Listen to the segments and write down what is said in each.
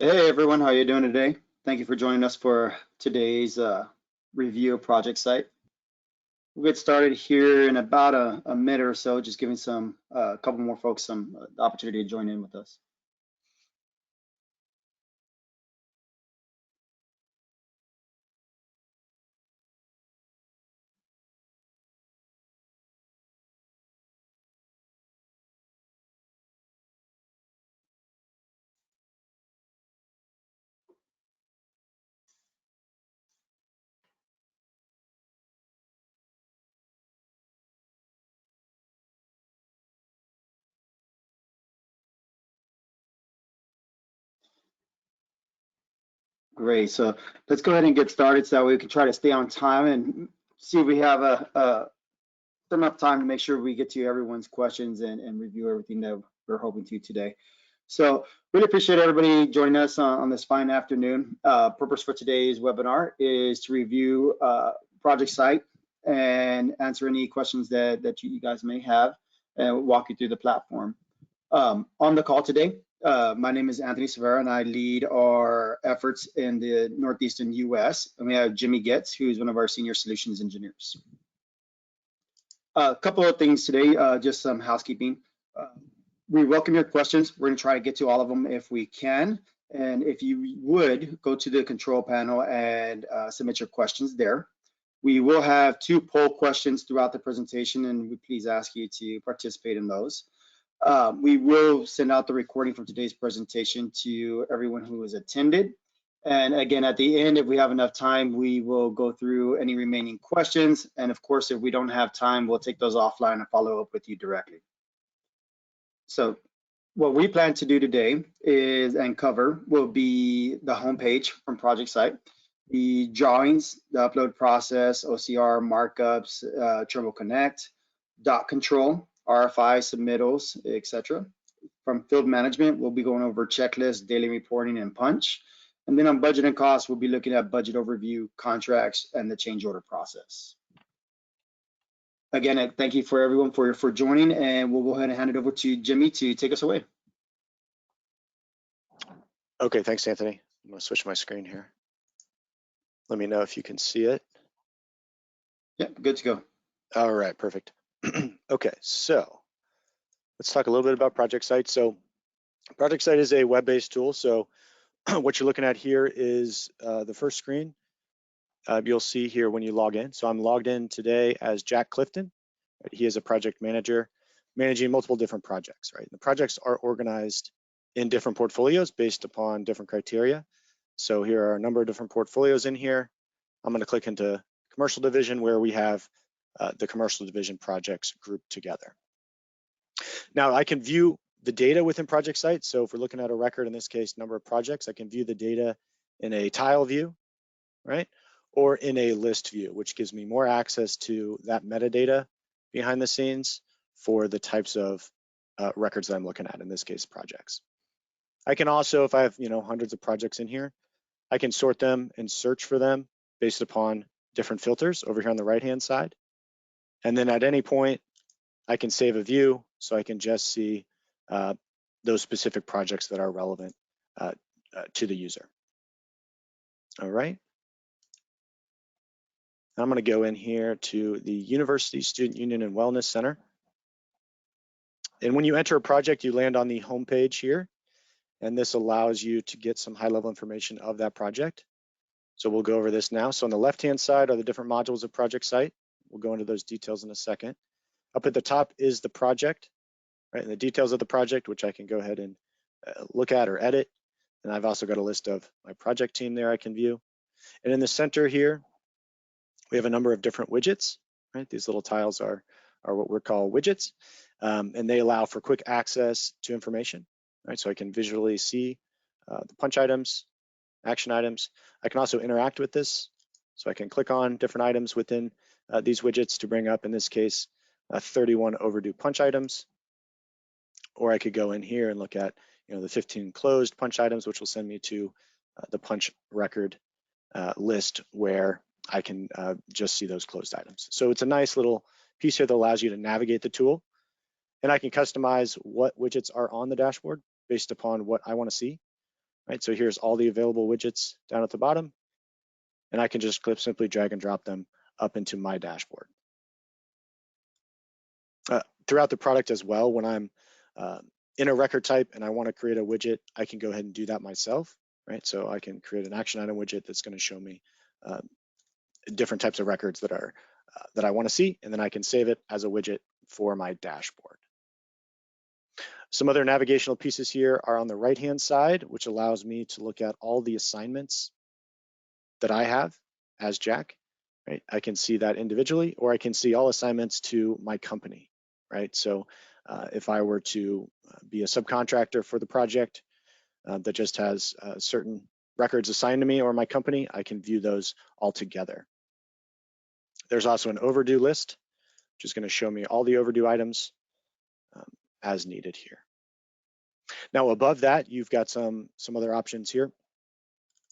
Hey everyone, how you doing today? Thank you for joining us for today's review of ProjectSight. We'll get started here in about a minute or so, just giving a couple more folks some opportunity to join in with us. Great, so let's go ahead and get started so that we can try to stay on time and see if we have enough time to make sure we get to everyone's questions and review everything that we're hoping to today. So really appreciate everybody joining us on this fine afternoon. Purpose for today's webinar is to review ProjectSight and answer any questions that you guys may have and walk you through the platform. On the call today, my name is Anthony Severa and I lead our efforts in the Northeastern US. And we have Jimmy Getz, who's one of our senior solutions engineers. A couple of things today, just some housekeeping. We welcome your questions. We're going to try to get to all of them if we can. And if you would, go to the control panel and submit your questions there. We will have 2 poll questions throughout the presentation, and we please ask you to participate in those. We will send out the recording from today's presentation to everyone who has attended. And again, at the end, if we have enough time, we will go through any remaining questions. And of course, if we don't have time, we'll take those offline and follow up with you directly. So what we plan to do today is will be the homepage from ProjectSight, the drawings, the upload process, OCR markups, Trimble Connect, dot control, RFI submittals, etc. From field management, we'll be going over checklists, daily reporting, and punch. And then on budget and cost, we'll be looking at budget overview, contracts, and the change order process. Again, thank you for everyone for joining, and we'll go ahead and hand it over to Jimmy to take us away. Okay, thanks, Anthony. I'm gonna switch my screen here. Let me know if you can see it. Yep, good to go. All right, perfect. Okay, so let's talk a little bit about ProjectSight. So ProjectSight is a web-based tool. So what you're looking at here is the first screen. You'll see here when you log in. So I'm logged in today as Jack Clifton. Right? He is a project manager managing multiple different projects. Right? The projects are organized in different portfolios based upon different criteria. So here are a number of different portfolios in here. I'm going to click into commercial division where we have the commercial division projects grouped together. Now I can view the data within ProjectSight. So if we're looking at a record, in this case, number of projects, I can view the data in a tile view, right? Or in a list view, which gives me more access to that metadata behind the scenes for the types of records that I'm looking at, in this case, projects. I can also, if I have hundreds of projects in here, I can sort them and search for them based upon different filters over here on the right-hand side. And then at any point, I can save a view so I can just see those specific projects that are relevant to the user. All right. I'm going to go in here to the University Student Union and Wellness Center. And when you enter a project, you land on the home page here. And this allows you to get some high-level information of that project. So we'll go over this now. So on the left-hand side are the different modules of ProjectSight. We'll go into those details in a second. Up at the top is the project, right? And the details of the project, which I can go ahead and look at or edit. And I've also got a list of my project team there I can view. And in the center here, we have a number of different widgets, right? These little tiles are what we're called widgets, and they allow for quick access to information, right? So I can visually see the punch items, action items. I can also interact with this. So I can click on different items within these widgets to bring up, in this case, 31 overdue punch items. Or I could go in here and look at the 15 closed punch items, which will send me to the punch record list where I can just see those closed items. So it's a nice little piece here that allows you to navigate the tool. And I can customize what widgets are on the dashboard based upon what I want to see. right? So here's all the available widgets down at the bottom, and I can just simply drag and drop them up into my dashboard. Throughout the product as well, when I'm in a record type and I want to create a widget, I can go ahead and do that myself, right? So I can create an action item widget that's going to show me different types of records that are that I want to see, and then I can save it as a widget for my dashboard. Some other navigational pieces here are on the right-hand side, which allows me to look at all the assignments that I have as Jack, right? I can see that individually, or I can see all assignments to my company, right? So if I were to be a subcontractor for the project that just has certain records assigned to me or my company, I can view those all together. There's also an overdue list, which is going to show me all the overdue items as needed here. Now above that, you've got some other options here.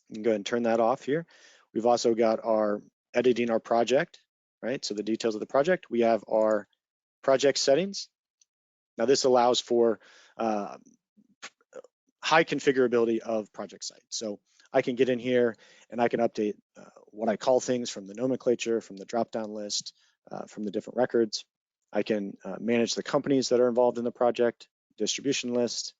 You can go ahead and turn that off here. We've also got our editing our project, right? So the details of the project. We have our project settings. Now this allows for high configurability of ProjectSight. So I can get in here and I can update what I call things from the nomenclature, from the drop-down list, from the different records. I can manage the companies that are involved in the project, distribution list,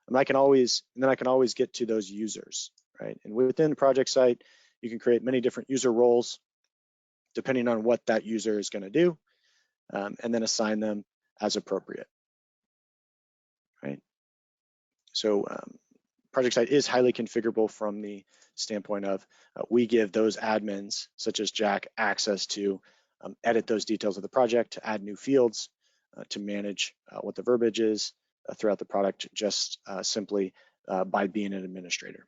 and then I can always get to those users, right? And within ProjectSight, you can create many different user roles depending on what that user is going to do, and then assign them as appropriate, right? So ProjectSight is highly configurable from the standpoint of we give those admins, such as Jack, access to edit those details of the project, to add new fields, to manage what the verbiage is throughout the product, just simply by being an administrator.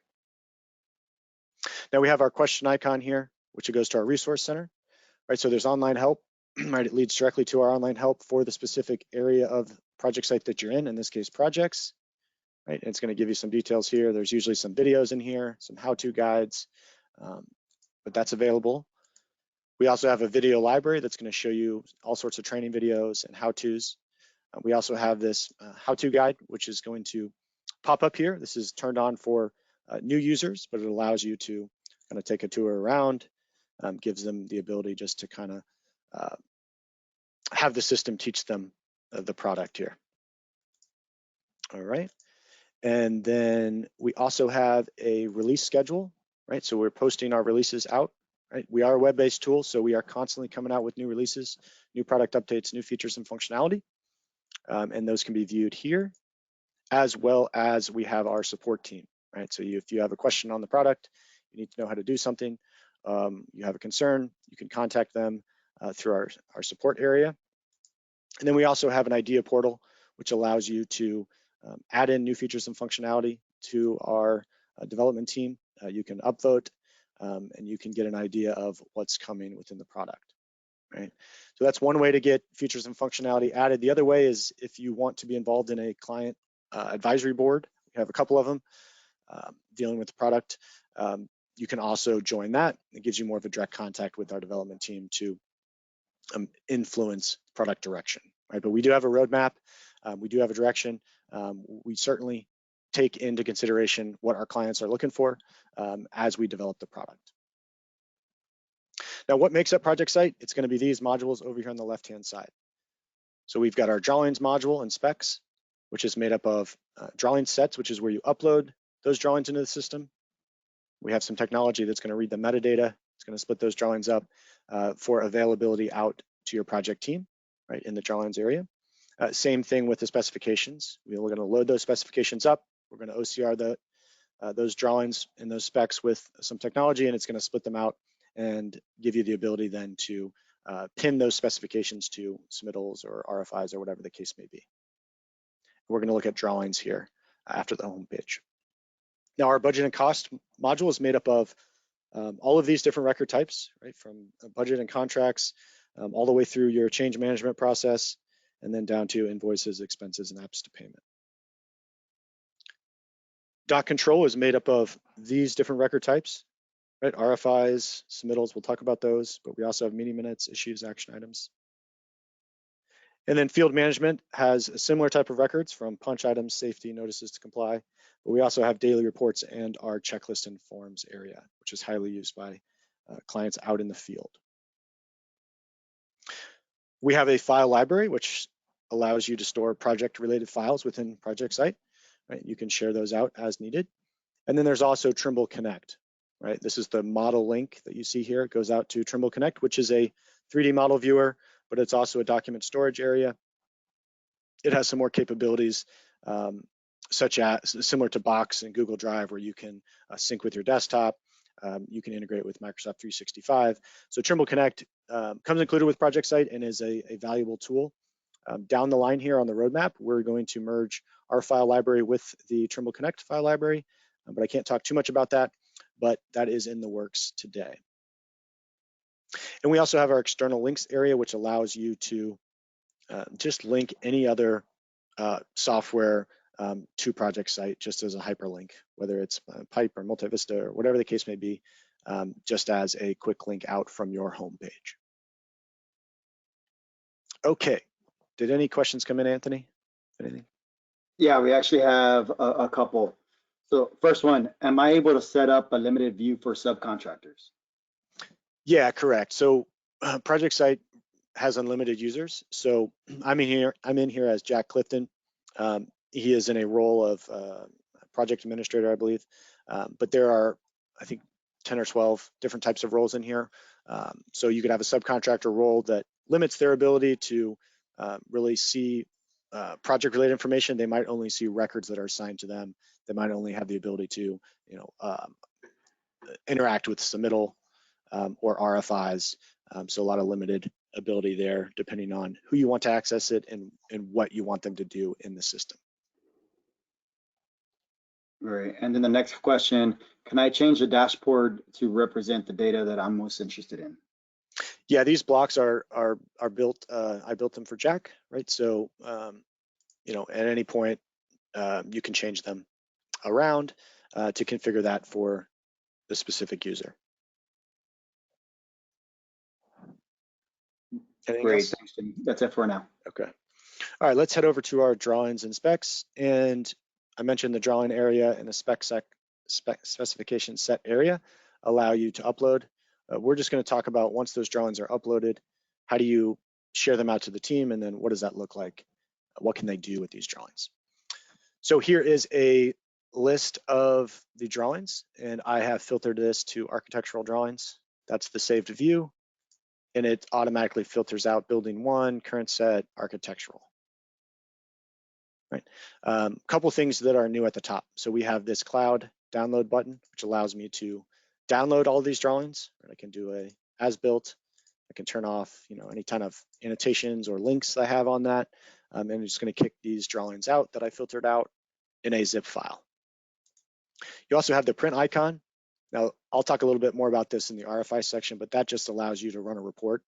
Now we have our question icon here, which goes to our resource center, right? So there's online help, right? It leads directly to our online help for the specific area of ProjectSight that you're in this case, projects. Right, and it's going to give you some details here. There's usually some videos in here, some how-to guides, but that's available. We also have a video library that's going to show you all sorts of training videos and how-tos. We also have this how-to guide, which is going to pop up here. This is turned on for new users, but it allows you to kind of take a tour around, gives them the ability just to kind of have the system teach them the product here. All right. And then we also have a release schedule, right? So we're posting our releases out, right? We are a web-based tool, so we are constantly coming out with new releases, new product updates, new features and functionality. And those can be viewed here, as well as we have our support team, right? So if you have a question on the product, you need to know how to do something, you have a concern, you can contact them through our support area. And then we also have an idea portal, which allows you to add in new features and functionality to our development team. You can upvote and you can get an idea of what's coming within the product, right? So that's one way to get features and functionality added. The other way is if you want to be involved in a client advisory board, we have a couple of them dealing with the product. You can also join that. It gives you more of a direct contact with our development team to influence product direction, right? But we do have a roadmap. We do have a direction. We certainly take into consideration what our clients are looking for as we develop the product. Now, what makes up ProjectSight? It's going to be these modules over here on the left-hand side. So we've got our drawings module and specs, which is made up of drawing sets, which is where you upload those drawings into the system. We have some technology that's going to read the metadata. It's going to split those drawings up for availability out to your project team, right, in the drawings area. Same thing with the specifications. We're going to load those specifications up. We're going to OCR those drawings and those specs with some technology, and it's going to split them out and give you the ability then to pin those specifications to submittals or RFIs or whatever the case may be. We're going to look at drawings here after the home page. Now, our budget and cost module is made up of all of these different record types, right, from budget and contracts all the way through your change management process, and then down to invoices, expenses, and apps to payment. Doc control is made up of these different record types, right? RFIs, submittals, we'll talk about those, but we also have meeting minutes, issues, action items. And then field management has a similar type of records, from punch items, safety, notices to comply. But we also have daily reports and our checklist and forms area, which is highly used by clients out in the field. We have a file library, which allows you to store project-related files within ProjectSight. Right? You can share those out as needed. And then there's also Trimble Connect. Right? This is the model link that you see here. It goes out to Trimble Connect, which is a 3D model viewer, but it's also a document storage area. It has some more capabilities, such as similar to Box and Google Drive, where you can sync with your desktop. You can integrate with Microsoft 365. So Trimble Connect comes included with ProjectSight and is a valuable tool. Down the line here on the roadmap, we're going to merge our file library with the Trimble Connect file library, but I can't talk too much about that, but that is in the works today. And we also have our external links area, which allows you to just link any other software to ProjectSight just as a hyperlink, whether it's Pipe or Multivista or whatever the case may be, just as a quick link out from your home page. Okay, did any questions come in, Anthony? Anything? Yeah, we actually have a couple. So first one, am I able to set up a limited view for subcontractors? Yeah, correct. So ProjectSight has unlimited users. So I'm in here as Jack Clifton. He is in a role of project administrator, I believe. But there are, I think, 10 or 12 different types of roles in here. So you could have a subcontractor role that limits their ability to really see project-related information. They might only see records that are assigned to them. They might only have the ability to, interact with submittal or RFIs. So a lot of limited ability there, depending on who you want to access it and what you want them to do in the system. Great. And then the next question, can I change the dashboard to represent the data that I'm most interested in? Yeah, these blocks are built. I built them for Jack, right? So at any point you can change them around to configure that for the specific user. Anything Great, else? thanks, Jim. That's it for now. Okay. All right, let's head over to our drawings and specs. And I mentioned the drawing area and the specification set area allow you to upload. We're just going to talk about, once those drawings are uploaded, how do you share them out to the team, and then what does that look like? What can they do with these drawings? So here is a list of the drawings, and I have filtered this to architectural drawings. That's the saved view, and it automatically filters out building 1, current set, architectural. Right. Couple things that are new at the top. So we have this cloud download button, which allows me to download all these drawings. I can do a as built. I can turn off, any kind of annotations or links I have on that. And I'm just going to kick these drawings out that I filtered out in a zip file. You also have the print icon. Now, I'll talk a little bit more about this in the RFI section, but that just allows you to run a report.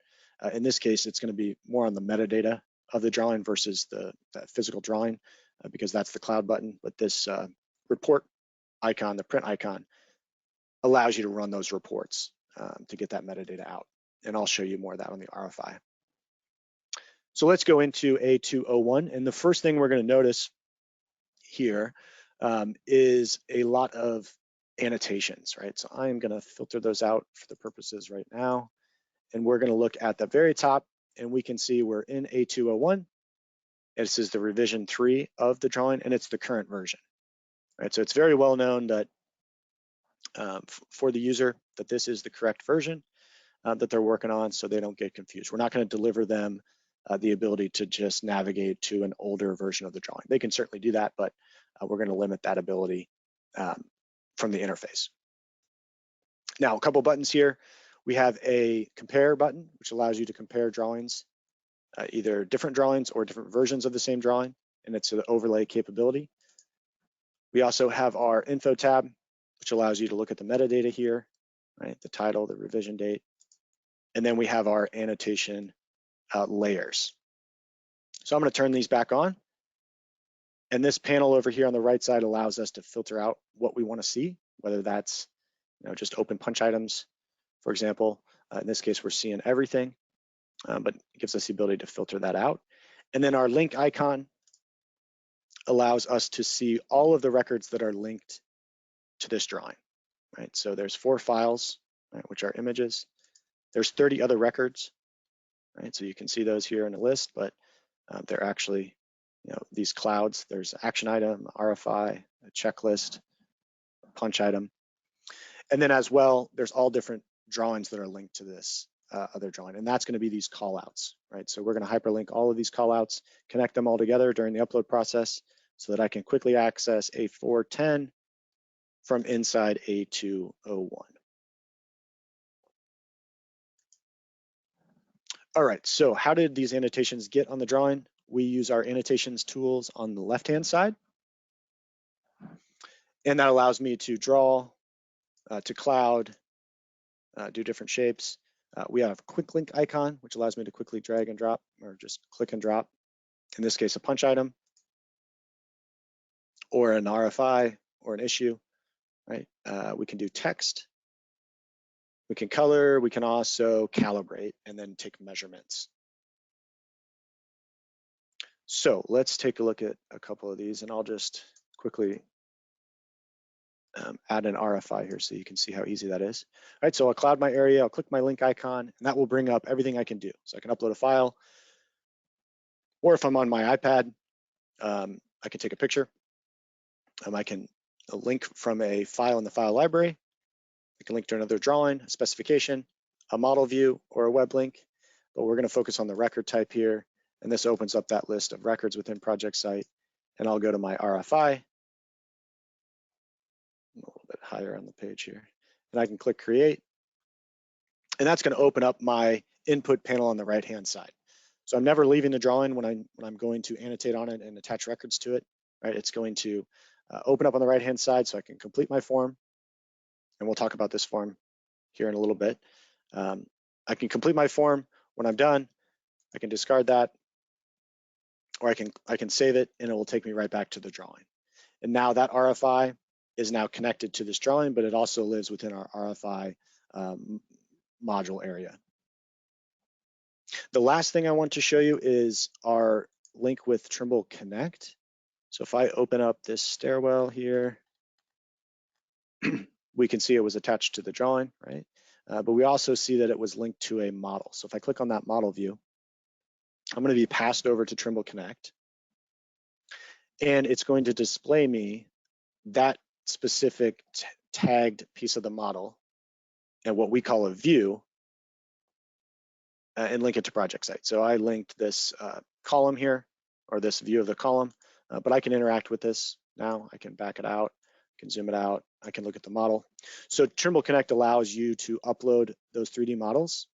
In this case, it's going to be more on the metadata of the drawing versus the physical drawing, because that's the cloud button. But this report icon, the print icon, allows you to run those reports to get that metadata out. And I'll show you more of that on the RFI. So let's go into A201. And the first thing we're going to notice here is a lot of annotations, right? So I'm going to filter those out for the purposes right now. And we're going to look at the very top, and we can see we're in A201. This is the revision 3 of the drawing, and it's the current version, right? So it's very well known that for the user that this is the correct version that they're working on, so they don't get confused. We're not going to deliver them the ability to just navigate to an older version of the drawing. They can certainly do that, but we're going to limit that ability from the interface. Now, a couple buttons here. We have a compare button, which allows you to compare drawings, either different drawings or different versions of the same drawing, and it's an overlay capability. We also have our info tab, which allows you to look at the metadata here, right? The title, the revision date, and then we have our annotation layers. So I'm going to turn these back on. And this panel over here on the right side allows us to filter out what we want to see, whether that's just open punch items, for example. In this case, we're seeing everything, but it gives us the ability to filter that out. And then our link icon allows us to see all of the records that are linked to this drawing, right? So there's 4 files, right, which are images. There's 30 other records, right? So you can see those here in a list, but they're actually, these clouds. There's action item, RFI, a checklist, a punch item. And then as well, there's all different drawings that are linked to this other drawing, and that's going to be these callouts, right? So we're going to hyperlink all of these callouts, connect them all together during the upload process so that I can quickly access A410 from inside A201. All right, so how did these annotations get on the drawing? We use our annotations tools on the left-hand side, and that allows me to draw, to cloud, do different shapes. We have a quick link icon, which allows me to quickly drag and drop, or just click and drop. In this case, a punch item, or an RFI, or an issue, right? We can do text, we can color, we can also calibrate and then take measurements. So let's take a look at a couple of these, and I'll just quickly add an RFI here so you can see how easy that is. All right, so I'll cloud my area, I'll click my link icon, and that will bring up everything I can do. So I can upload a file, or if I'm on my iPad, I can take a picture. I can link from a file in the file library. I can link to another drawing, a specification, a model view, or a web link. But we're going to focus on the record type here, and this opens up that list of records within ProjectSight. And I'll go to my RFI, a little bit higher on the page here, and I can click create, and that's going to open up my input panel on the right-hand side. So I'm never leaving the drawing when I'm going to annotate on it and attach records to it, right? It's going to open up on the right-hand side so I can complete my form, and we'll talk about this form here in a little bit. I can complete my form. When I'm done, I can discard that, or I can save it, and it will take me right back to the drawing. And now that RFI is now connected to this drawing, but it also lives within our RFI module area. The last thing I want to show you is our link with Trimble Connect. So if I open up this stairwell here, we can see it was attached to the drawing, right? But we also see that it was linked to a model. So if I click on that model view, I'm going to be passed over to Trimble Connect, and it's going to display me that specific tagged piece of the model and what we call a view, and link it to ProjectSight. So I linked this column here, or this view of the column, but I can interact with this now. I can back it out, I can zoom it out, I can look at the model. So Trimble Connect allows you to upload those 3D models.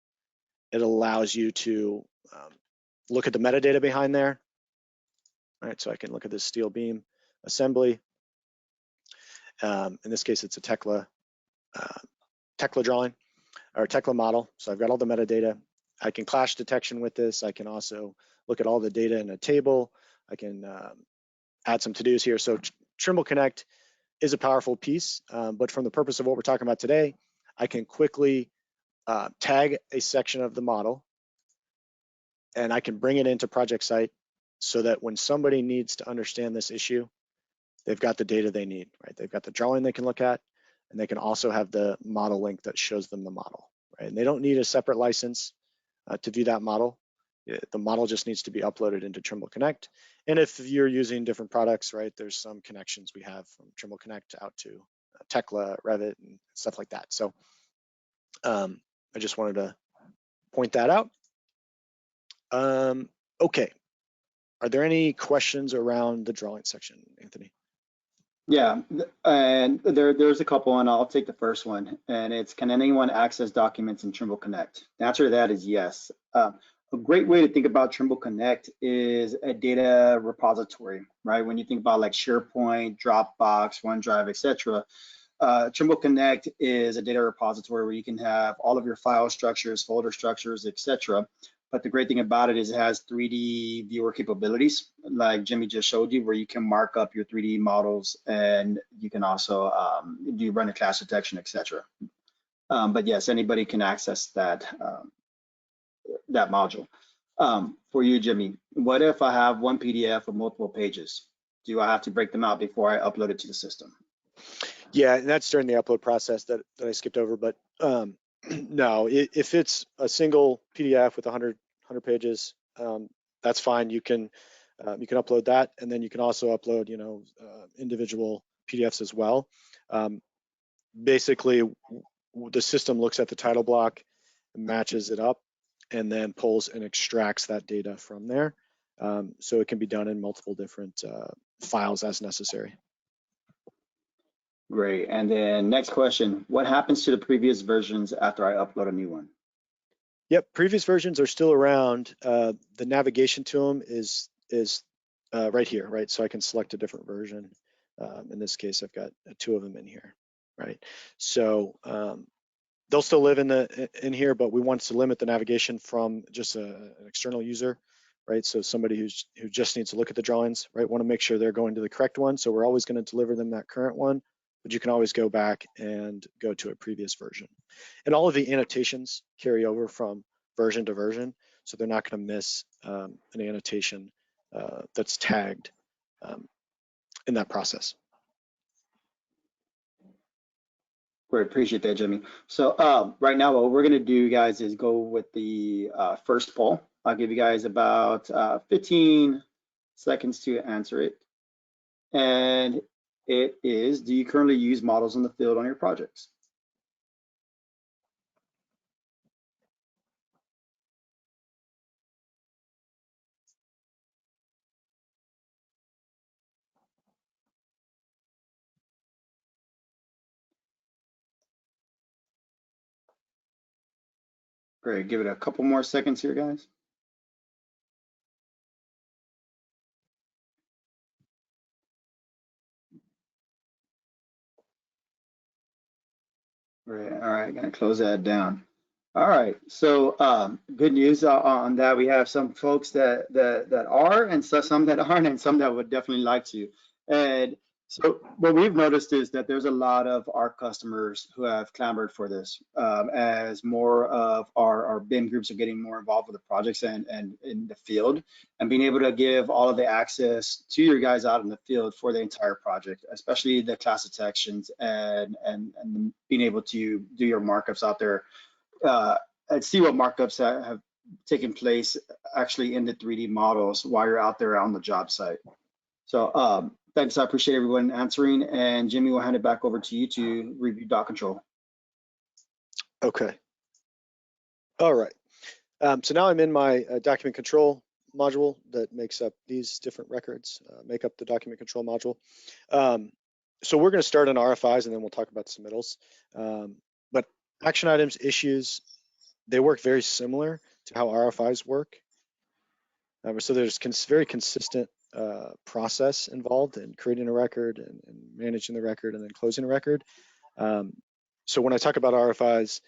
It allows you to look at the metadata behind there. All right, so I can look at this steel beam assembly. In this case, it's a Tekla drawing, or Tekla model. So I've got all the metadata. I can clash detection with this. I can also look at all the data in a table. I can add some to-dos here. So Trimble Connect is a powerful piece, but from the purpose of what we're talking about today, I can quickly tag a section of the model, and I can bring it into ProjectSight so that when somebody needs to understand this issue, they've got the data they need, right? They've got the drawing they can look at, and they can also have the model link that shows them the model, right? And they don't need a separate license to view that model. The model just needs to be uploaded into Trimble Connect. And if you're using different products, right, there's some connections we have from Trimble Connect out to Tekla, Revit, and stuff like that. So I just wanted to point that out. Okay, are there any questions around the drawing section, Anthony? Yeah, and there's a couple, and I'll take the first one. And it's, can anyone access documents in Trimble Connect? The answer to that is yes. A great way to think about Trimble Connect is a data repository, right? When you think about like SharePoint, Dropbox, OneDrive, etc., Trimble Connect is a data repository where you can have all of your file structures, folder structures, etc. But the great thing about it is it has 3D viewer capabilities, like Jimmy just showed you, where you can mark up your 3D models, and you can also do run a clash detection, etc. But yes, anybody can access that that module. For you, Jimmy, what if I have one PDF with multiple pages? Do I have to break them out before I upload it to the system? Yeah, and that's during the upload process that I skipped over, but no, if it's a single PDF with 100 pages, that's fine. You can upload that, and then you can also upload, individual PDFs as well. Basically, the system looks at the title block, matches it up, and then pulls and extracts that data from there. So it can be done in multiple different files as necessary. Great. And then next question, what happens to the previous versions after I upload a new one? Yep, previous versions are still around. The navigation to them is right here, right? So I can select a different version. In this case, I've got 2 of them in here, right? So they'll still live in here, but we want to limit the navigation from just an external user, right? So somebody who just needs to look at the drawings, right? Want to make sure they're going to the correct one. So we're always going to deliver them that current one, but you can always go back and go to a previous version. And all of the annotations carry over from version to version, so they're not going to miss an annotation that's tagged in that process. Great, appreciate that, Jimmy. So right now, what we're gonna do, guys, is go with the first poll. I'll give you guys about 15 seconds to answer it. And it is, do you currently use models in the field on your projects? Great, give it a couple more seconds here, guys. Right, all right, gonna close that down. All right, so good news on that. We have some folks that are, and so some that aren't, and some that would definitely like to. And so what we've noticed is that there's a lot of our customers who have clamored for this, as more of our BIM groups are getting more involved with the projects and in the field, and being able to give all of the access to your guys out in the field for the entire project, especially the class detections and being able to do your markups out there. And see what markups have taken place actually in the 3D models while you're out there on the job site. So thanks, I appreciate everyone answering. And Jimmy, we'll hand it back over to you to review doc control. Okay. All right. So now I'm in my document control module that makes up these different records, make up the document control module. So we're going to start on RFIs, and then we'll talk about submittals. But action items, issues, they work very similar to how RFIs work. So there's very consistent process involved in creating a record and managing the record and then closing a record. So when I talk about RFIs,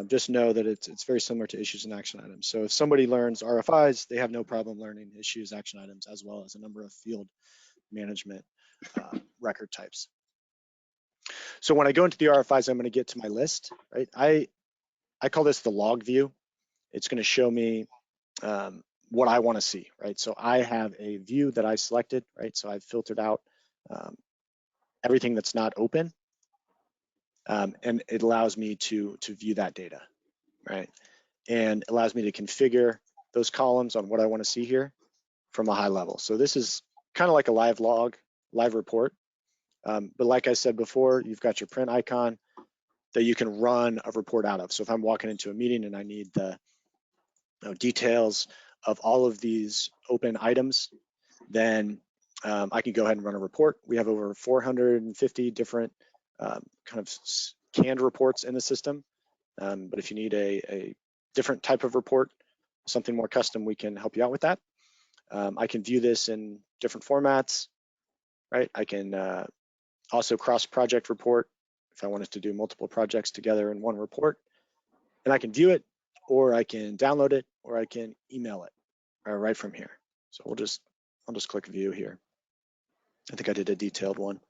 just know that it's very similar to issues and action items. So if somebody learns RFIs, they have no problem learning issues, action items, as well as a number of field management record types. So when I go into the RFIs, I'm going to get to my list, right? I call this the log view. It's going to show me what I want to see, right? So I have a view that I selected, right? So I've filtered out everything that's not open, and it allows me to view that data, right? And allows me to configure those columns on what I want to see here from a high level. So this is kind of like a live log, live report. But like I said before, you've got your print icon that you can run a report out of. So if I'm walking into a meeting and I need the details of all of these open items, then I can go ahead and run a report. We have over 450 different kind of canned reports in the system. But if you need a different type of report, something more custom, we can help you out with that. I can view this in different formats, right? I can also cross-project report if I wanted to do multiple projects together in one report. And I can view it, or I can download it, or I can email it right from here. So I'll just click view here. I think I did a detailed one.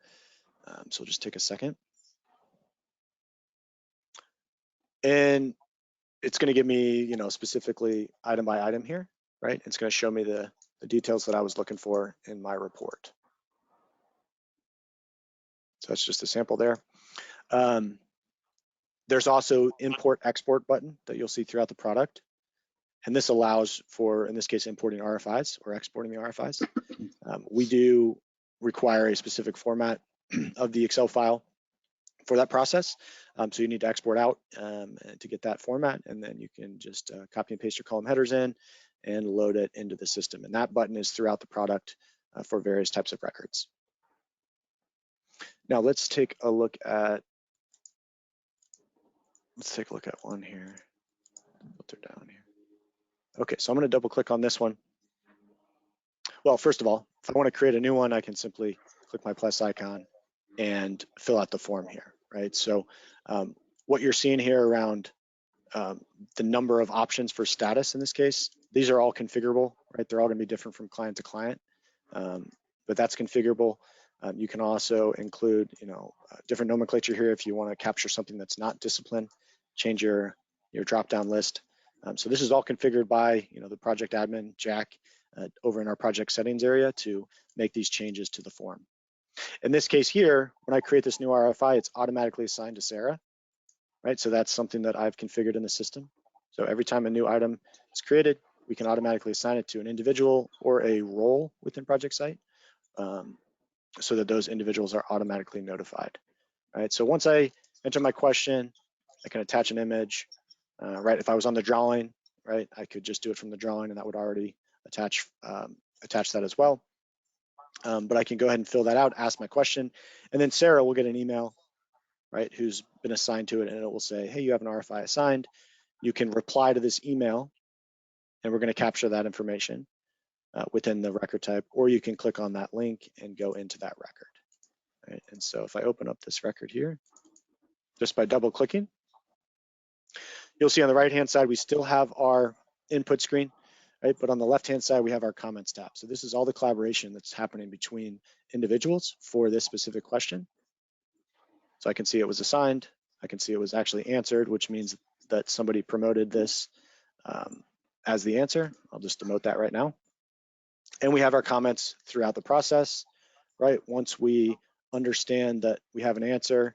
So just take a second. And it's going to give me, specifically item by item here. right? It's going to show me the details that I was looking for in my report. So that's just a sample there. There's also import export button that you'll see throughout the product. And this allows for, in this case, importing RFIs or exporting the RFIs. We do require a specific format of the Excel file for that process. So you need to export out to get that format, and then you can just copy and paste your column headers in and load it into the system. And that button is throughout the product for various types of records. Now let's take a look at one here. Filter down here. Okay, so I'm going to double click on this one. Well, first of all, if I want to create a new one, I can simply click my plus icon and fill out the form here, right? So what you're seeing here around the number of options for status in this case, these are all configurable, right? They're all going to be different from client to client, but that's configurable. You can also include, different nomenclature here if you want to capture something that's not discipline, change your drop-down list. So this is all configured by, the project admin, Jack, over in our project settings area to make these changes to the form. In this case here, when I create this new RFI, it's automatically assigned to Sarah, right? So that's something that I've configured in the system. So every time a new item is created, we can automatically assign it to an individual or a role within ProjectSight, so that those individuals are automatically notified, right? So once I enter my question, I can attach an image, right? If I was on the drawing, right, I could just do it from the drawing and that would already attach that as well. But I can go ahead and fill that out, ask my question, and then Sarah will get an email, right, who's been assigned to it, and it will say, hey, you have an RFI assigned. You can reply to this email, and we're going to capture that information within the record type, or you can click on that link and go into that record, right? And so if I open up this record here, just by double clicking, you'll see on the right-hand side, we still have our input screen, right? But on the left-hand side, we have our comments tab. So this is all the collaboration that's happening between individuals for this specific question. So I can see it was assigned. I can see it was actually answered, which means that somebody promoted this as the answer. I'll just demote that right now. And we have our comments throughout the process, right? Once we understand that we have an answer,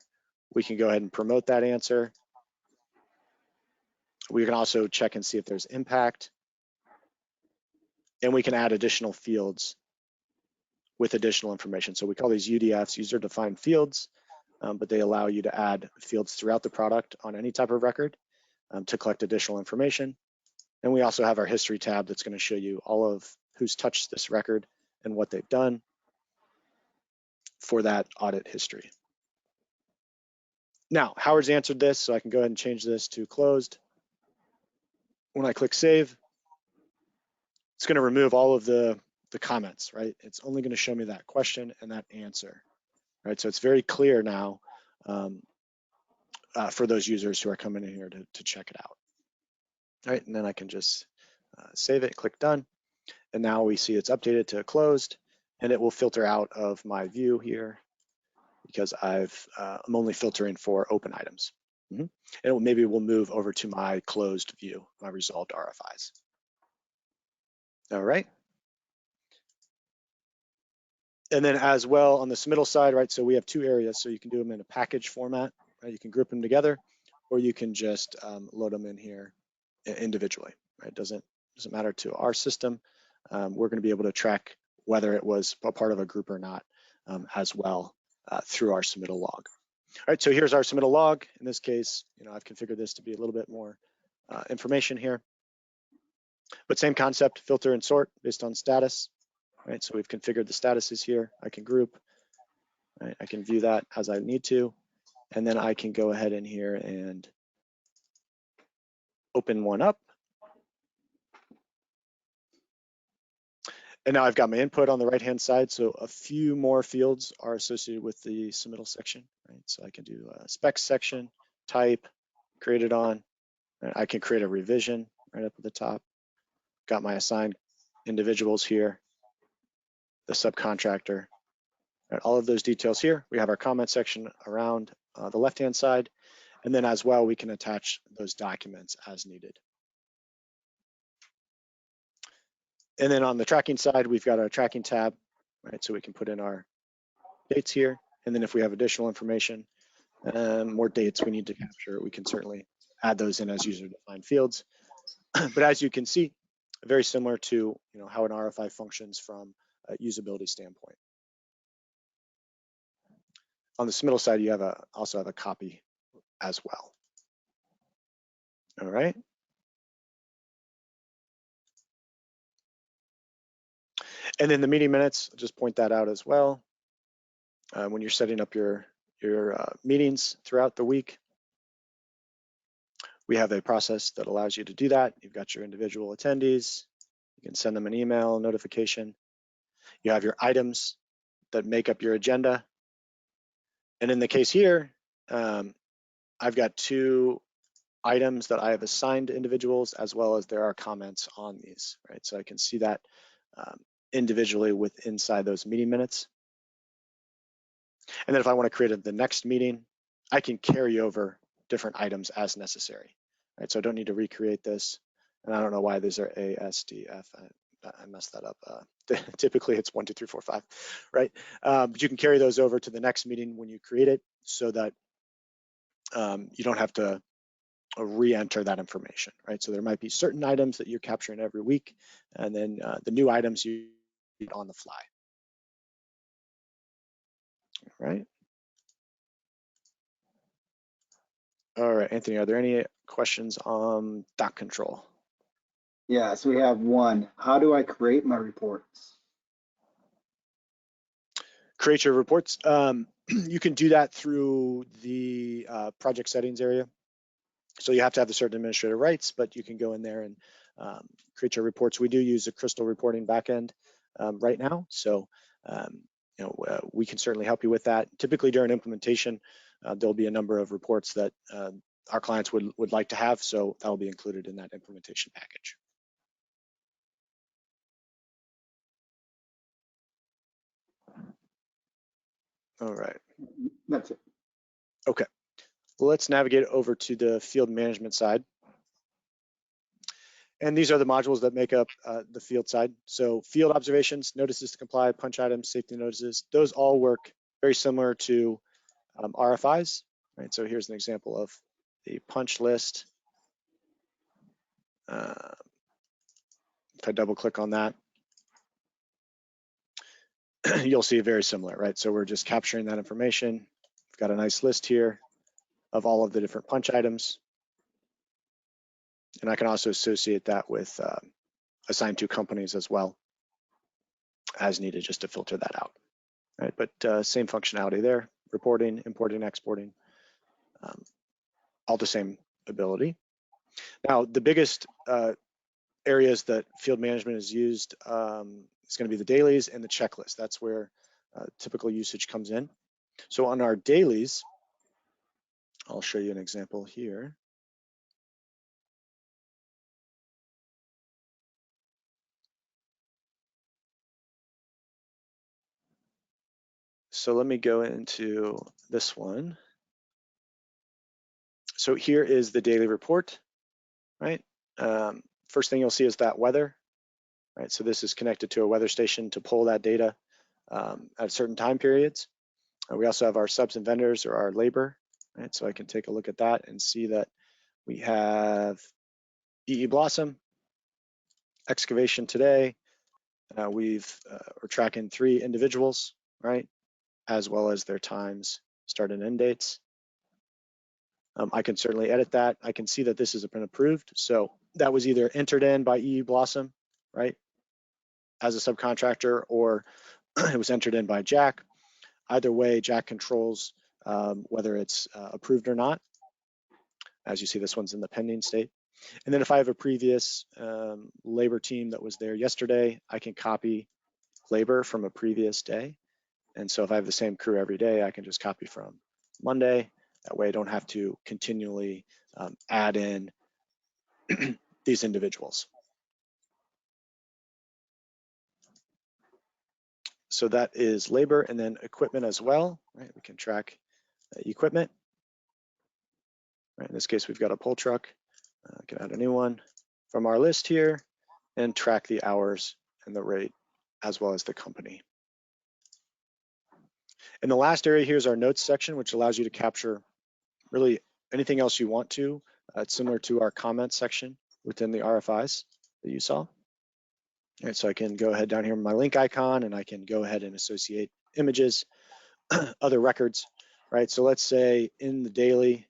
we can go ahead and promote that answer. We can also check and see if there's impact. And we can add additional fields with additional information. So we call these UDFs, user-defined fields, but they allow you to add fields throughout the product on any type of record to collect additional information. And we also have our history tab that's going to show you all of who's touched this record and what they've done for that audit history. Now, Howard's answered this, so I can go ahead and change this to closed. When I click save, it's going to remove all of the comments, right? It's only going to show me that question and that answer, right? So it's very clear now for those users who are coming in here to check it out, right? And then I can just save it, click done, and now we see it's updated to closed, and it will filter out of my view here because I'm only filtering for open items. And maybe we'll move over to my closed view, my resolved RFIs. All right. And then as well on the submittal side, right, so we have two areas. So you can do them in a package format, right? You can group them together, or you can just load them in here individually, right? It doesn't matter to our system. We're going to be able to track whether it was a part of a group or not as well through our submittal log. All right, so here's our submittal log. In this case, I've configured this to be a little bit more information here. But same concept, filter and sort based on status, right? So we've configured the statuses here. I can group, right? I can view that as I need to, and then I can go ahead in here and open one up. And now I've got my input on the right-hand side. So a few more fields are associated with the submittal section, right? So I can do a specs section, type, create it on. I can create a revision right up at the top. Got my assigned individuals here, the subcontractor, right? All of those details here. We have our comment section around the left-hand side. And then as well, we can attach those documents as needed. And then on the tracking side, we've got our tracking tab, right? So we can put in our dates here. And then if we have additional information, more dates we need to capture, we can certainly add those in as user-defined fields. But as you can see, very similar to how an RFI functions from a usability standpoint. On the middle side, you also have a copy as well. All right. And then the meeting minutes, I'll just point that out as well. When you're setting up your meetings throughout the week, we have a process that allows you to do that. You've got your individual attendees. You can send them an email notification. You have your items that make up your agenda. And in the case here, I've got 2 items that I have assigned individuals, as well as there are comments on these, right? So I can see that individually inside those meeting minutes. And then if I want to create the next meeting, I can carry over different items as necessary, right? So I don't need to recreate this. And I don't know why these are A, S, D, F. I messed that up. Typically it's 1, 2, 3, 4, 5, right? But you can carry those over to the next meeting when you create it, so that you don't have to re-enter that information, right? So there might be certain items that you're capturing every week, and then the new items you on the fly, right? All right, Anthony, are there any questions on doc control? Yes, we have one. How do I create my reports? Create your reports. You can do that through the project settings area. So you have to have the certain administrative rights, but you can go in there and create your reports. We do use a Crystal reporting backend right now, so we can certainly help you with that. Typically during implementation, there'll be a number of reports that our clients would like to have, so that will be included in that implementation package. All right. That's it. Okay. Well, let's navigate over to the field management side. And these are the modules that make up the field side. So field observations, notices to comply, punch items, safety notices, those all work very similar to RFIs, right? So here's an example of the punch list. If I double click on that, you'll see very similar, right? So we're just capturing that information. We've got a nice list here of all of the different punch items. And I can also associate that with assigned to companies as well as needed, just to filter that out, right? But same functionality there, reporting, importing, exporting, all the same ability. Now, the biggest areas that field management is used is going to be the dailies and the checklist. That's where typical usage comes in. So on our dailies, I'll show you an example here. So let me go into this one. So here is the daily report, right? First thing you'll see is that weather, right? So this is connected to a weather station to pull that data at certain time periods. We also have our subs and vendors, or our labor, right? So I can take a look at that and see that we have EE Blossom, excavation today. We're tracking 3 individuals, right? As well as their times, start and end dates. I can certainly edit that. I can see that this has been approved. So that was either entered in by EE Blossom, right, as a subcontractor, or it was entered in by Jack. Either way, Jack controls whether it's approved or not. As you see, this one's in the pending state. And then if I have a previous labor team that was there yesterday, I can copy labor from a previous day. And so if I have the same crew every day, I can just copy from Monday. That way I don't have to continually add in these individuals. So that is labor, and then equipment as well, right? We can track equipment. Right, in this case, we've got a pull truck. I can add a new one from our list here and track the hours and the rate, as well as the company. And the last area here is our notes section, which allows you to capture really anything else you want to. It's similar to our comments section within the RFIs that you saw. All right, so I can go ahead down here with my link icon, and I can go ahead and associate images, other records, right? So let's say in the day,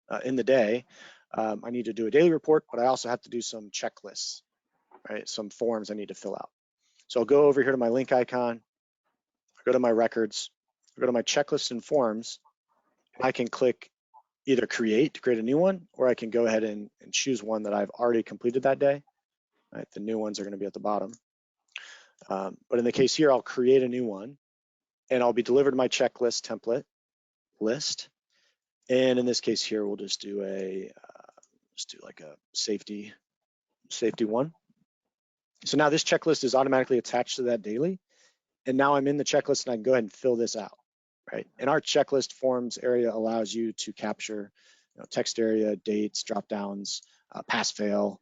I need to do a daily report, but I also have to do some checklists, right? Some forms I need to fill out. So I'll go over here to my link icon, go to my records, go to my checklist and forms, and I can click either create to create a new one, or I can go ahead and choose one that I've already completed that day. Right? The new ones are going to be at the bottom. But in the case here, I'll create a new one, and I'll be delivered my checklist template list. And in this case here, we'll just do like a safety one. So now this checklist is automatically attached to that daily. And now I'm in the checklist, and I can go ahead and fill this out, right? And our checklist forms area allows you to capture text area, dates, drop downs, pass fail.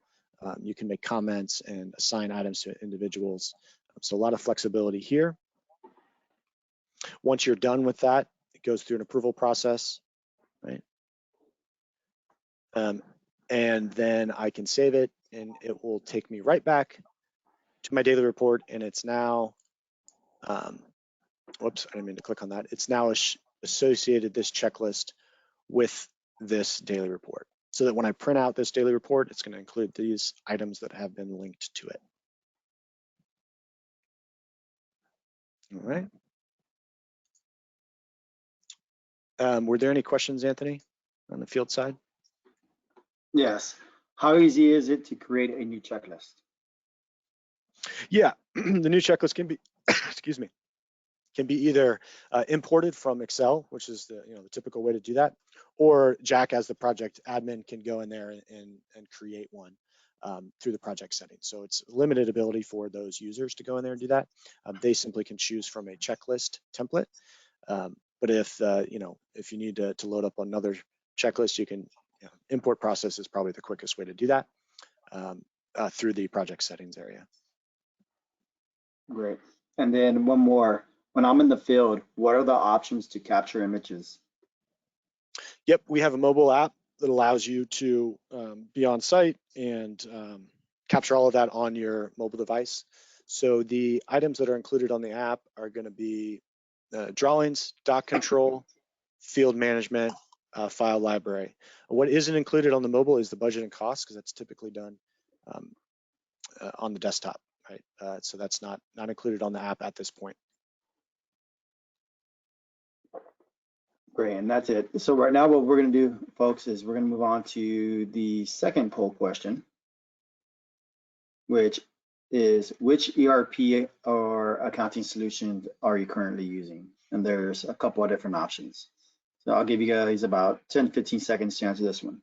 You can make comments and assign items to individuals. So a lot of flexibility here. Once you're done with that, it goes through an approval process, right? And then I can save it, and it will take me right back to my daily report. And it's now, whoops, I didn't mean to click on that. It's now associated this checklist with this daily report, so that when I print out this daily report, it's going to include these items that have been linked to it. All right. Were there any questions, Anthony, on the field side? Yes. How easy is it to create a new checklist? Yeah, the new checklist can be, excuse me, can be either imported from Excel, which is the typical way to do that, or Jack, as the project admin, can go in there and create one through the project settings. So it's limited ability for those users to go in there and do that. They simply can choose from a checklist template. But if if you need to load up another checklist, you can import process is probably the quickest way to do that through the project settings area. Great. And then one more. When I'm in the field, what are the options to capture images? Yep, we have a mobile app that allows you to be on site and capture all of that on your mobile device. So the items that are included on the app are going to be drawings, doc control, field management, file library. What isn't included on the mobile is the budget and cost, because that's typically done on the desktop, right? So that's not included on the app at this point. Great, and that's it. So right now what we're going to do, folks, is we're going to move on to the second poll question, which is, which ERP or accounting solution are you currently using? And there's a couple of different options. So I'll give you guys about 10-15 seconds to answer this one.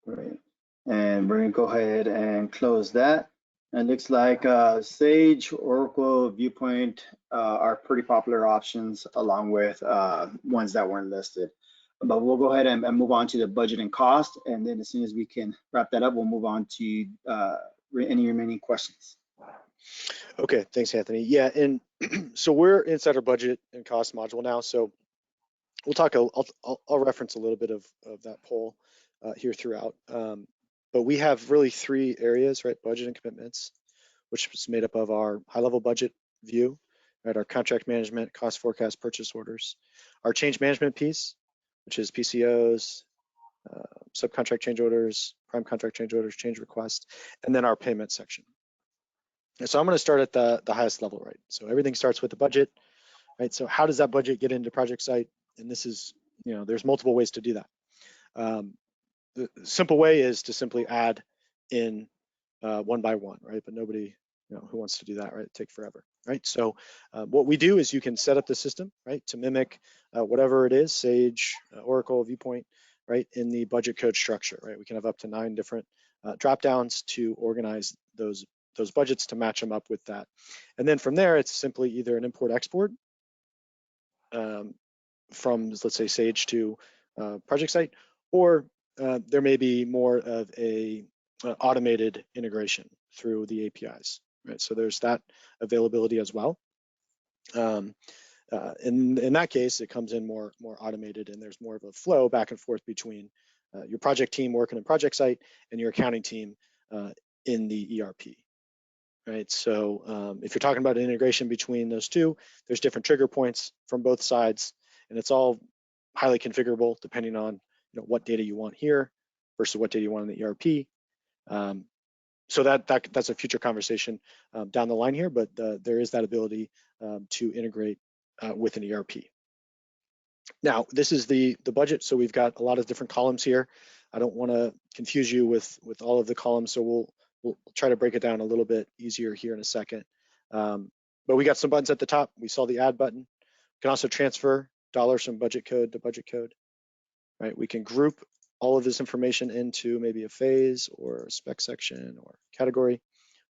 Great. And we're going to go ahead and close that. And it looks like Sage, Oracle, Viewpoint are pretty popular options, along with ones that weren't listed. But we'll go ahead and move on to the budget and cost. And then as soon as we can wrap that up, we'll move on to any remaining questions. Okay, thanks, Anthony. Yeah, and so we're inside our budget and cost module now. So we'll talk, I'll reference a little bit of that poll here throughout. But we have really three areas, right? Budget and commitments, which is made up of our high-level budget view, right? Our contract management, cost forecast, purchase orders, our change management piece, which is PCOs, subcontract change orders, prime contract change orders, change requests, and then our payment section. And so I'm going to start at the highest level, right? So everything starts with the budget, right? So how does that budget get into ProjectSight? And this is there's multiple ways to do that. The simple way is to simply add in one by one, right? But nobody, who wants to do that, right? It'd take forever, right? So what we do is you can set up the system, right, to mimic whatever it is, Sage, Oracle, Viewpoint, right, in the budget code structure, right? We can have up to 9 different drop downs to organize those budgets to match them up with that. And then from there, it's simply either an import export from, let's say, Sage to ProjectSight, or there may be more of a automated integration through the APIs, right? So there's that availability as well. In that case, it comes in more automated, and there's more of a flow back and forth between your project team working in ProjectSight and your accounting team in the ERP, right? So if you're talking about an integration between those two, there's different trigger points from both sides, and it's all highly configurable depending on what data you want here versus what data you want in the ERP. So that's a future conversation down the line here, but there is that ability to integrate with an ERP. Now, this is the budget, so we've got a lot of different columns here. I don't want to confuse you with all of the columns, so we'll try to break it down a little bit easier here in a second. But we got some buttons at the top. We saw the add button. We can also transfer dollars from budget code to budget code, right? We can group all of this information into maybe a phase or a spec section or category,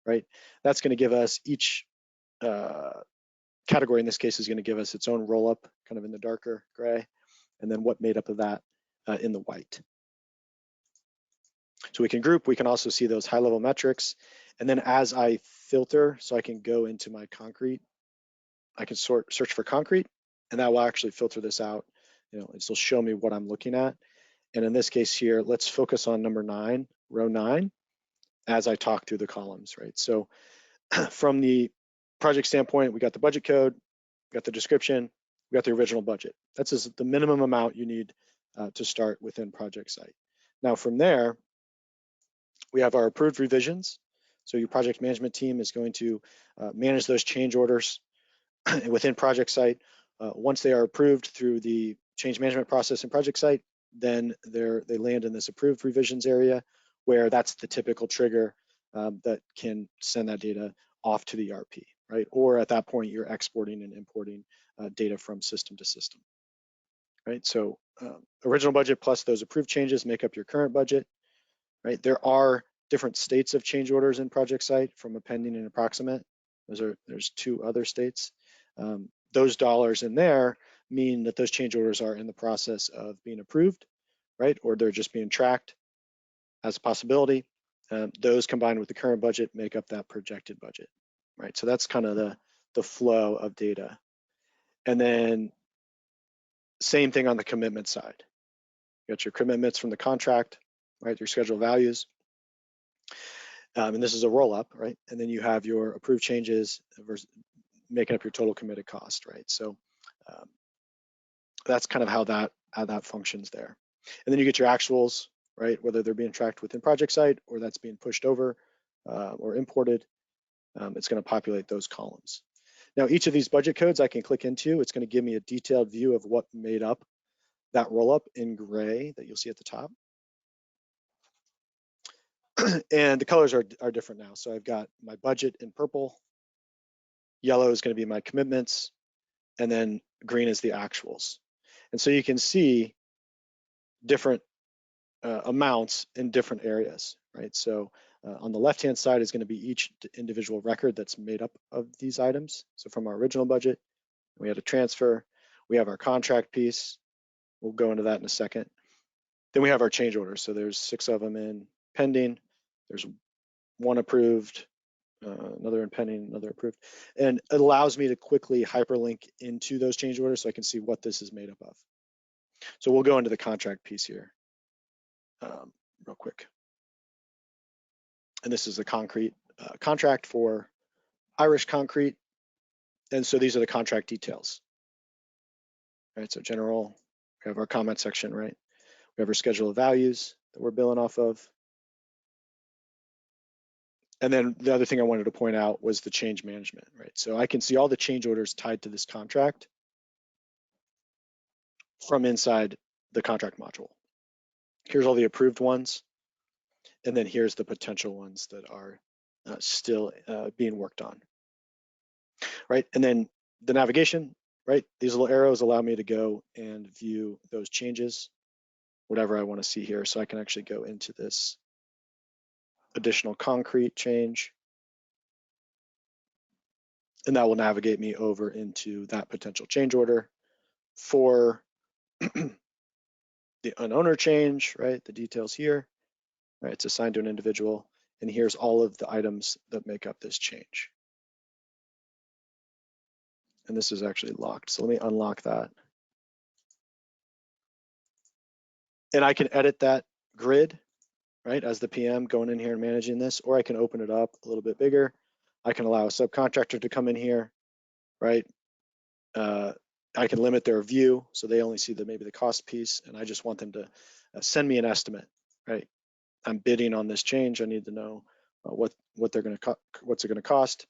right? That's going to give us each category, in this case, is going to give us its own roll up, kind of in the darker gray, and then what made up of that in the white. So we can group. We can also see those high level metrics. And then as I filter, so I can go into my concrete, I can search for concrete, and that will actually filter this out. It'll show me what I'm looking at. And in this case here, let's focus on number 9, row 9, as I talk through the columns, right? So from the project standpoint, we got the budget code, we got the description, we got the original budget. That's the minimum amount you need to start within ProjectSight. Now from there, we have our approved revisions. So your project management team is going to manage those change orders within ProjectSight. Once they are approved through the change management process in ProjectSight, then they land in this approved revisions area, where that's the typical trigger that can send that data off to the ERP, right? Or at that point, you're exporting and importing data from system to system, right? So original budget plus those approved changes make up your current budget, right? There are different states of change orders in ProjectSight, from a pending and approximate. There's 2 other states. Those dollars in there mean that those change orders are in the process of being approved, right? Or they're just being tracked as a possibility. Those combined with the current budget make up that projected budget, right? So that's kind of the flow of data. And then same thing on the commitment side. You got your commitments from the contract, right? Your schedule values. And this is a roll up, right? And then you have your approved changes versus making up your total committed cost, right? So that's kind of how that functions there. And then you get your actuals, right? Whether they're being tracked within ProjectSight or that's being pushed over or imported, it's going to populate those columns. Now, each of these budget codes I can click into. It's going to give me a detailed view of what made up that roll up in gray that you'll see at the top. And the colors are different now. So I've got my budget in purple, yellow is going to be my commitments, and then green is the actuals. And so you can see different amounts in different areas, right? So on the left-hand side is going to be each individual record that's made up of these items. So from our original budget, we had a transfer, we have our contract piece. We'll go into that in a second. Then we have our change orders. So there's 6 of them in pending. There's 1 approved, another in pending, another approved. And it allows me to quickly hyperlink into those change orders so I can see what this is made up of. So we'll go into the contract piece here real quick. And this is the concrete contract for Irish Concrete. And so these are the contract details. Right, so general, we have our comment section, right? We have our schedule of values that we're billing off of. And then the other thing I wanted to point out was the change management, right? So I can see all the change orders tied to this contract from inside the contract module. Here's all the approved ones, and then here's the potential ones that are still being worked on, right? And then the navigation, right? These little arrows allow me to go and view those changes, whatever I want to see here. So I can actually go into this additional concrete change, and that will navigate me over into that potential change order for the owner change, right? The details here, right? It's assigned to an individual, and here's all of the items that make up this change. And this is actually locked, so let me unlock that. And I can edit that grid, right, as the PM going in here and managing this, or I can open it up a little bit bigger. I can allow a subcontractor to come in here, right? I can limit their view so they only see maybe the cost piece, and I just want them to send me an estimate, right? I'm bidding on this change. I need to know what's it going to cost,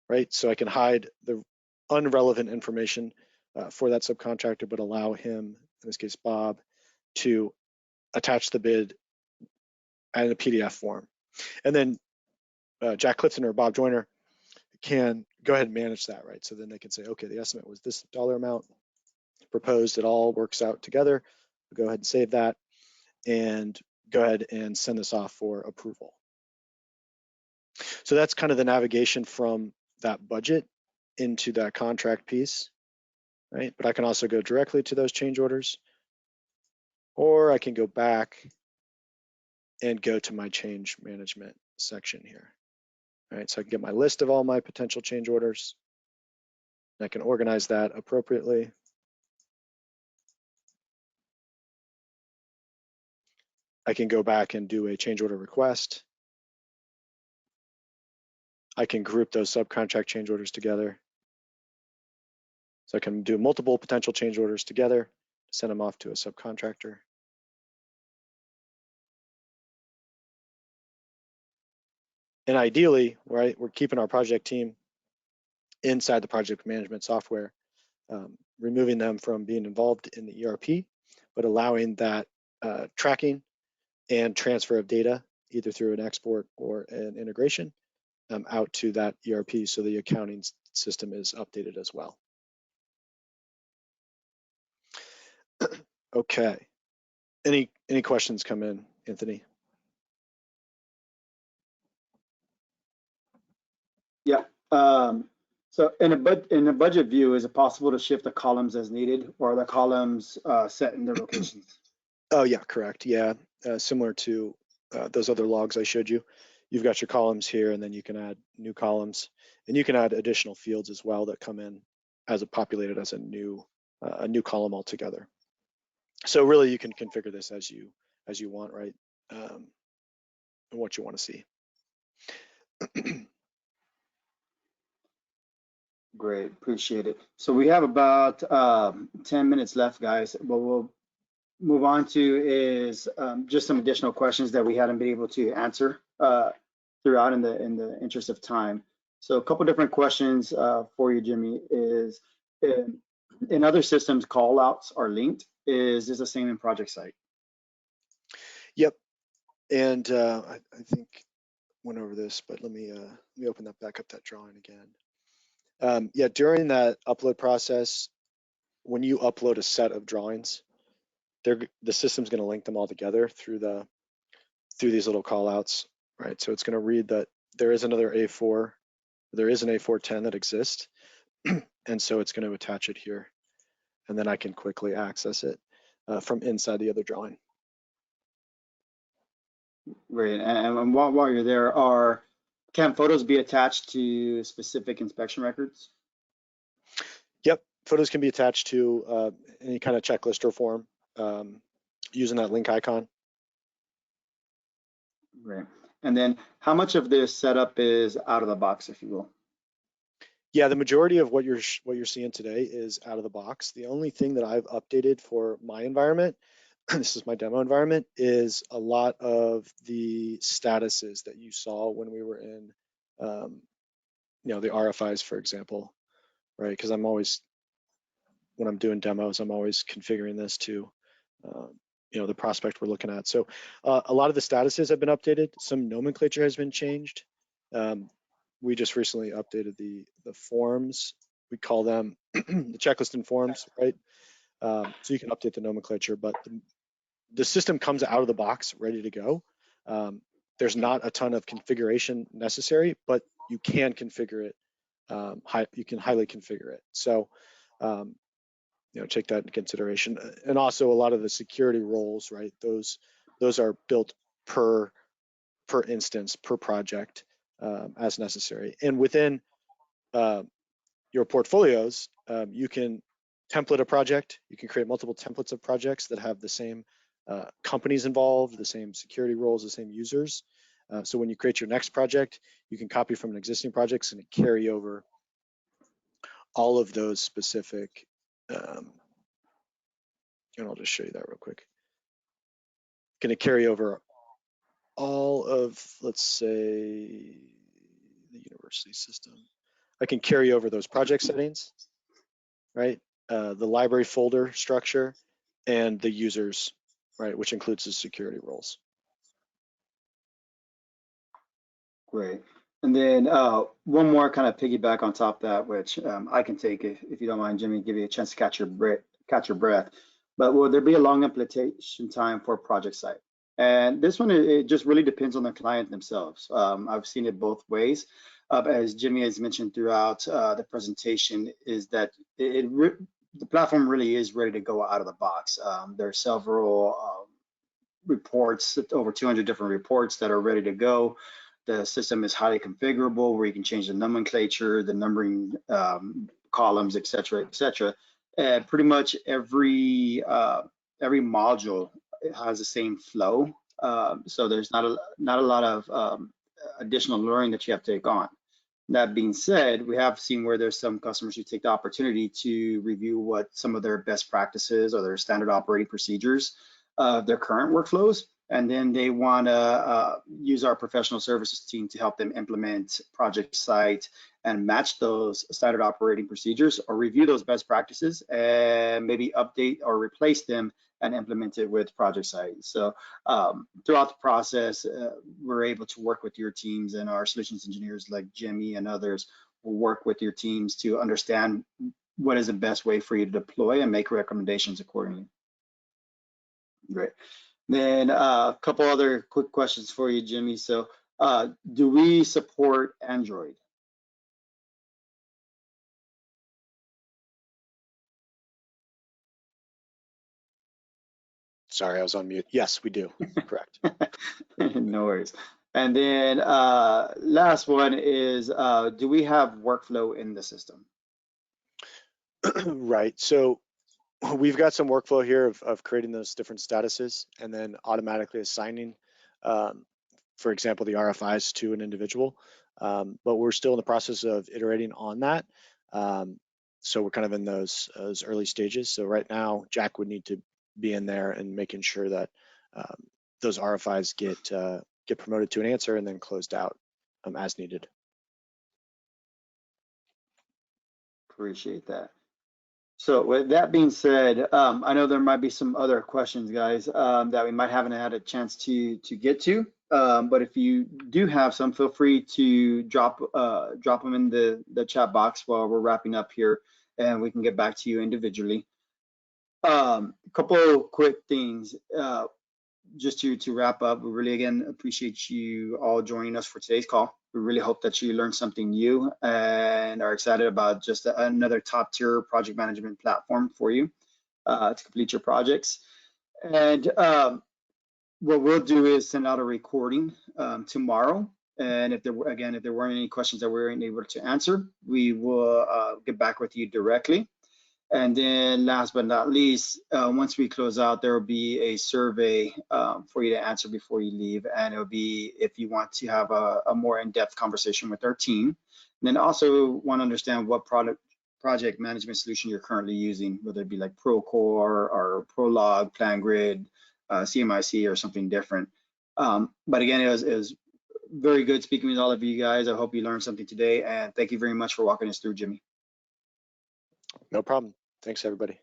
right? So I can hide the unrelevant information for that subcontractor, but allow him, in this case Bob, to attach the bid in a PDF form. And then Jack Clifton or Bob Joyner can go ahead and manage that, right? So then they can say, okay, the estimate was this dollar amount proposed, it all works out together. We'll go ahead and save that and go ahead and send this off for approval. So that's kind of the navigation from that budget into that contract piece, right? But I can also go directly to those change orders, or I can go back and go to my change management section here. All right, so I can get my list of all my potential change orders. And I can organize that appropriately. I can go back and do a change order request. I can group those subcontract change orders together. So I can do multiple potential change orders together, send them off to a subcontractor. And ideally, right, we're keeping our project team inside the project management software, removing them from being involved in the ERP, but allowing that tracking and transfer of data, either through an export or an integration, out to that ERP, so the accounting system is updated as well. Okay. Any questions come in, Anthony? Yeah. So in a budget view, is it possible to shift the columns as needed, or are the columns set in their locations? Oh yeah, correct. Yeah, similar to those other logs I showed you. You've got your columns here, and then you can add new columns, and you can add additional fields as well that come in as populated as a new column altogether. So really, you can configure this as you want, right? And what you want to see. Great, appreciate it. So we have about 10 minutes left, guys. What we'll move on to is just some additional questions that we hadn't been able to answer throughout in the interest of time. So a couple different questions for you, Jimmy, is in other systems, call outs are linked. Is this the same in ProjectSight? Yep, and I think went over this, but let me open that back up, that drawing again. Yeah, during that upload process, when you upload a set of drawings, the system's going to link them all together through these little call outs, right? So it's going to read that there is another A4, there is an A410 that exists, and so it's going to attach it here, and then I can quickly access it from inside the other drawing. Great, and while you're there, can photos be attached to specific inspection records? Yep, photos can be attached to any kind of checklist or form using that link icon. Great. And then how much of this setup is out of the box, if you will? Yeah, the majority of what you're seeing today is out of the box. The only thing that I've updated for my environment, this is my demo environment, is a lot of the statuses that you saw when we were in, the RFIs, for example, right? Because I'm always when I'm doing demos, I'm always configuring this to the prospect we're looking at. So a lot of the statuses have been updated. Some nomenclature has been changed. We just recently updated the forms. We call them the checklist and forms, right? So you can update the nomenclature, but the system comes out of the box ready to go. There's not a ton of configuration necessary, but you can configure it. You can highly configure it. So take that into consideration. And also a lot of the security roles, right? Those are built per instance, per project, as necessary. And within your portfolios, you can template a project. You can create multiple templates of projects that have the same companies involved, the same security roles, the same users. So when you create your next project, you can copy from an existing projects and carry over all of those specific, and I'll just show you that real quick. Going to carry over all of, let's say, the university system. I can carry over those project settings, right? The library folder structure and the users, right, which includes the security roles. Great. And then one more kind of piggyback on top of that, which I can take if you don't mind, Jimmy, give you a chance to catch your breath. But will there be a long implementation time for ProjectSight? And this one, it just really depends on the client themselves. I've seen it both ways. As Jimmy has mentioned throughout the presentation, is that the platform really is ready to go out of the box. There are several reports, over 200 different reports that are ready to go. The system is highly configurable, where you can change the nomenclature, the numbering columns, et cetera, et cetera. And pretty much every module has the same flow. So there's not a lot of additional learning that you have to take on. That being said, we have seen where there's some customers who take the opportunity to review what some of their best practices or their standard operating procedures of their current workflows, and then they want to use our professional services team to help them implement ProjectSight and match those standard operating procedures, or review those best practices and maybe update or replace them and implement it with ProjectSight. So throughout the process, we're able to work with your teams, and our solutions engineers like Jimmy and others will work with your teams to understand what is the best way for you to deploy and make recommendations accordingly. Great. Then a couple other quick questions for you, Jimmy. So do we support Android? Sorry, I was on mute. Yes, we do. Correct. No worries. And then last one is, do we have workflow in the system? Right. So we've got some workflow here of creating those different statuses and then automatically assigning, for example, the RFIs to an individual. But we're still in the process of iterating on that. So we're kind of in those early stages. So right now, Jack would need to be in there and making sure that those RFIs get promoted to an answer and then closed out as needed. Appreciate that. So with that being said, I know there might be some other questions, guys, that we might haven't had a chance to get to. But if you do have some, feel free to drop them in the chat box while we're wrapping up here, and we can get back to you individually. A couple quick things. Just to wrap up, we really again appreciate you all joining us for today's call. We really hope that you learned something new and are excited about just another top tier project management platform for you to complete your projects. And what we'll do is send out a recording tomorrow. And if there weren't any questions that we weren't able to answer, we will get back with you directly. And then last but not least, once we close out, there will be a survey for you to answer before you leave. And it'll be if you want to have a more in-depth conversation with our team. And then also want to understand what project management solution you're currently using, whether it be like Procore or Prolog, PlanGrid, CMIC, or something different. But again, it was very good speaking with all of you guys. I hope you learned something today. And thank you very much for walking us through, Jimmy. No problem. Thanks, everybody.